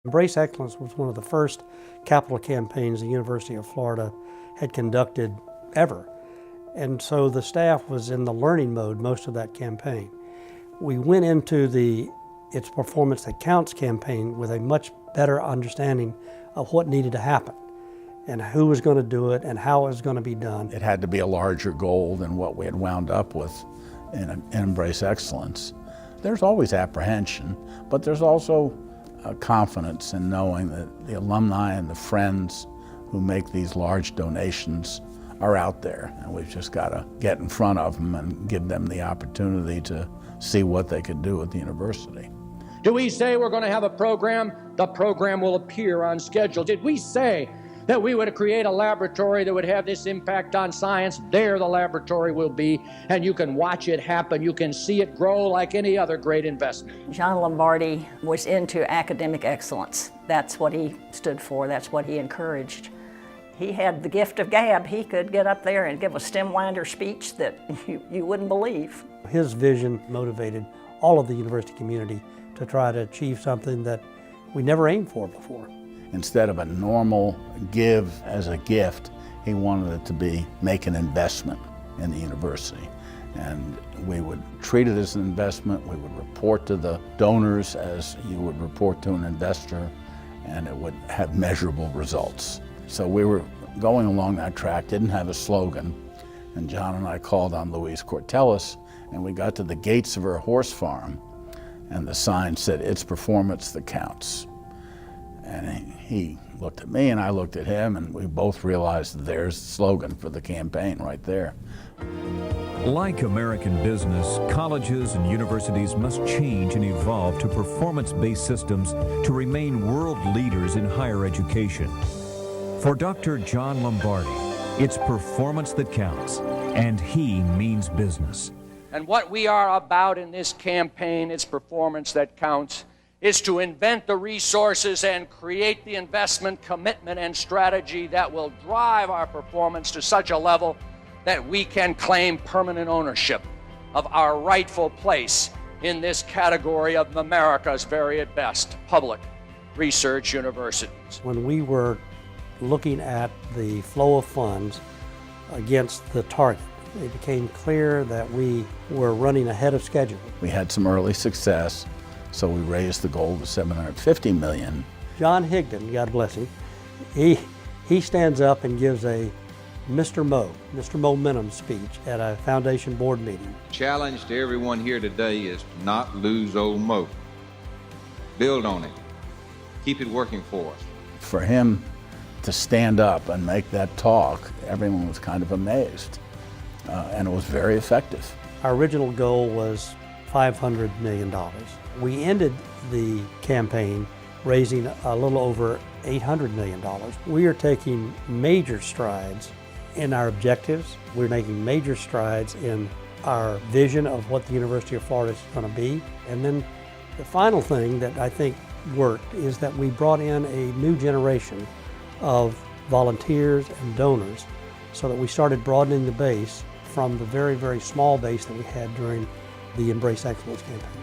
Embrace Excellence was one of the first capital campaigns the University of Florida had conducted ever. And so the staff was in the learning mode most of that campaign. We went into the It's Performance That Counts campaign with a much better understanding of what needed to happen and who was going to do it and how it was going to be done. It had to be a larger goal than what we had wound up with in Embrace Excellence. There's always apprehension, but there's also confidence in knowing that the alumni and the friends who make these large donations are out there, and we've just got to get in front of them and give them the opportunity to see what they could do at the university. Do we say we're going to have a program? The program will appear on schedule. Did we say that we would create a laboratory that would have this impact on science? There the laboratory will be, and you can watch it happen. You can see it grow like any other great investment. John Lombardi was into academic excellence. That's what he stood for. That's what he encouraged. He had the gift of gab. He could get up there and give a stem winder speech that you wouldn't believe. His vision motivated all of the university community to try to achieve something that we never aimed for before. Instead of a normal give as a gift, he wanted it to be make an investment in the university. And we would treat it as an investment. We would report to the donors as you would report to an investor, and it would have measurable results. So we were going along that track, didn't have a slogan, and John and I called on Louise Cortellis, and we got to the gates of her horse farm, and the sign said, "It's performance that counts." And he looked at me and I looked at him, and we both realized there's the slogan for the campaign right there. Like American business, colleges and universities must change and evolve to performance-based systems to remain world leaders in higher education. For Dr. John Lombardi, it's performance that counts, and he means business. And what we are about in this campaign, It's Performance That Counts, is to invent the resources and create the investment commitment and strategy that will drive our performance to such a level that we can claim permanent ownership of our rightful place in this category of America's very best public research universities. When we were looking at the flow of funds against the target, it became clear that we were running ahead of schedule. We had some early success, so we raised the goal to $750 million. John Higdon, God bless him, he stands up and gives a Mr. Momentum speech at a foundation board meeting. Challenge to everyone here today is to not lose old Mo. Build on it. Keep it working for us. For him to stand up and make that talk, everyone was kind of amazed, and it was very effective. Our original goal was $500 million. We ended the campaign raising a little over $800 million. We are taking major strides in our objectives. We're making major strides in our vision of what the University of Florida is going to be. And then the final thing that I think worked is that we brought in a new generation of volunteers and donors so that we started broadening the base from the very, very small base that we had during the Embrace Excellence campaign.